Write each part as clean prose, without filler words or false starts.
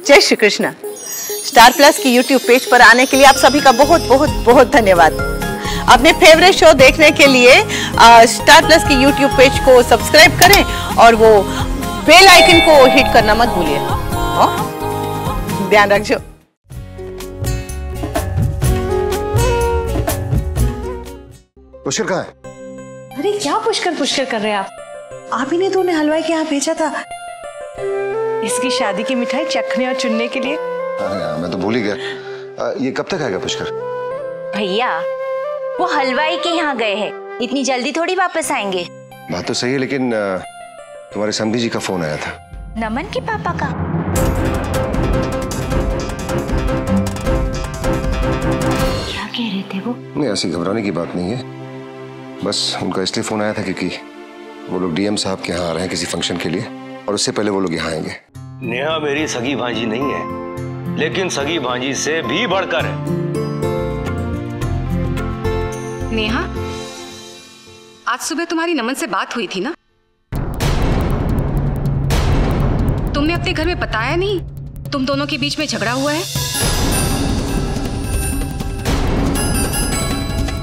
जय Shri Krishna. Star plus की YouTube page पर आने के लिए आप सभी का बहुत बहुत बहुत धन्यवाद। अपने फेवरेट शो देखने के लिए स्टार प्लस की यूट्यूब पेज को सब्सक्राइब करें और वो बेल आइकन को हिट करना मत भूलिए। ध्यान रखिए। पुष्कर कहाँ है? अरे क्या पुष्कर पुष्कर कर रहे हैं आप ही ने तो उन्हें हलवाई के यहाँ भेजा था इसकी शादी की मिठाई चखने और चुनने के लिए। अरे यार, मैं तो भूल ही गया। ये कब तक आएगा पुष्कर? भैया वो हलवाई के यहाँ गए हैं, इतनी जल्दी थोड़ी वापस आएंगे। बात तो सही है, लेकिन तुम्हारे समधी जी का फोन आया था। नमन के पापा का? क्या कह रहे थे वो? नहीं, ऐसी घबराने की बात नहीं है, बस उनका इसलिए फोन आया था क्योंकि वो लोग डीएम साहब के यहाँ आ रहे हैं किसी फंक्शन के लिए, और उससे पहले वो लोग यहाँ आएंगे। नेहा मेरी सगी भांजी नहीं है, लेकिन सगी भांजी से भी बढ़कर है। नेहा, आज सुबह तुम्हारी नमन से बात हुई थी ना? तुमने अपने घर में बताया नहीं तुम दोनों के बीच में झगड़ा हुआ है?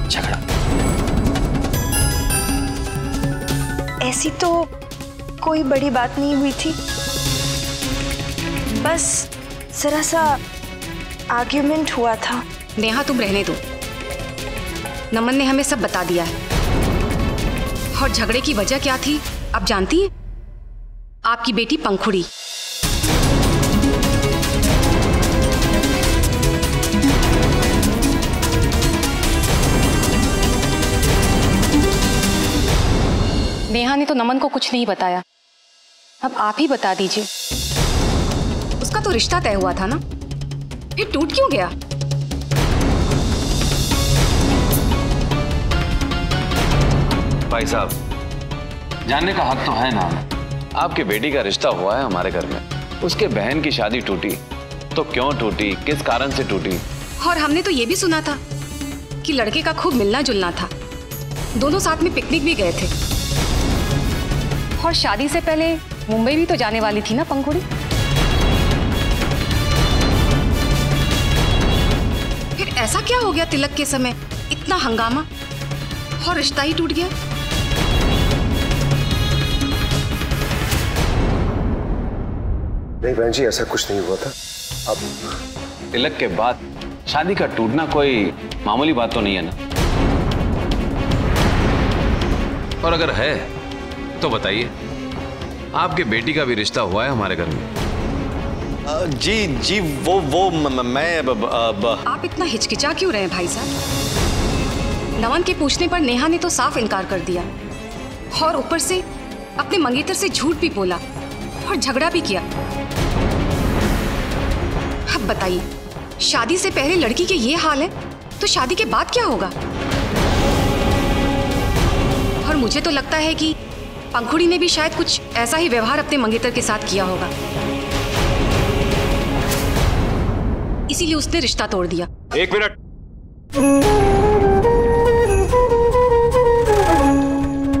झगड़ा? ऐसी तो कोई बड़ी बात नहीं हुई थी, बस जरा सा आर्ग्यूमेंट हुआ था। नेहा तुम रहने दो, नमन ने हमें सब बता दिया है। और झगड़े की वजह क्या थी आप जानती हैं? आपकी बेटी पंखुड़ी। नेहा ने तो नमन को कुछ नहीं बताया, अब आप ही बता दीजिए। उसका तो रिश्ता तय हुआ था ना, फिर टूट क्यों गया? भाई साहब, जानने का हक तो है ना। आपकी बेटी का रिश्ता हुआ है हमारे घर में, उसके बहन की शादी टूटी तो क्यों टूटी, किस कारण से टूटी? और हमने तो ये भी सुना था कि लड़के का खूब मिलना जुलना था, दोनों साथ में पिकनिक भी गए थे। और शादी से पहले मुंबई भी तो जाने वाली थी ना पंखुड़ी। फिर ऐसा क्या हो गया तिलक के समय, इतना हंगामा और रिश्ता ही टूट गया? नहीं बहन जी, ऐसा कुछ नहीं हुआ था। अब तिलक के बाद शादी का टूटना कोई मामूली बात तो नहीं है ना? और अगर है तो बताइए, आपके बेटी का भी रिश्ता हुआ है हमारे घर में। जी वो मैं आप इतना हिचकिचा क्यों रहे हैं भाई साहब? नमन के पूछने पर नेहा ने तो साफ इनकार कर दिया, और ऊपर से अपने मंगेतर से झूठ भी बोला और झगड़ा भी किया। अब बताइए, शादी से पहले लड़की के ये हाल है तो शादी के बाद क्या होगा? और मुझे तो लगता है कि पंखुड़ी ने भी शायद कुछ ऐसा ही व्यवहार अपने मंगेतर के साथ किया होगा, इसीलिए उसने रिश्ता तोड़ दिया। एक मिनट,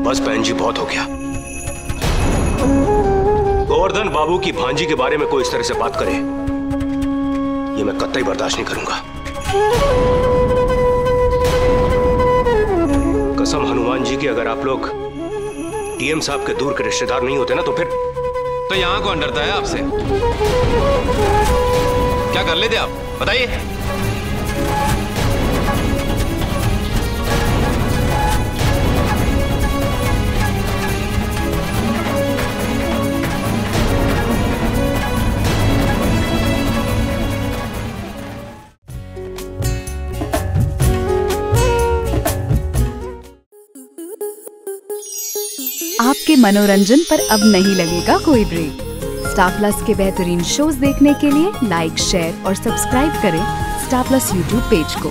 बस बहन जी बहुत हो गया। गोवर्धन बाबू की भांजी के बारे में कोई इस तरह से बात करे, ये मैं कतई बर्दाश्त नहीं करूंगा। कसम हनुमान जी की, अगर आप लोग डीएम साहब के दूर के रिश्तेदार नहीं होते ना तो फिर तो यहाँ कौन डरता है आपसे? क्या कर लेते आप, बताइए। आपके मनोरंजन पर अब नहीं लगेगा कोई ब्रेक। स्टार प्लस के बेहतरीन शोज देखने के लिए लाइक, शेयर और सब्सक्राइब करें स्टार प्लस यूट्यूब पेज को।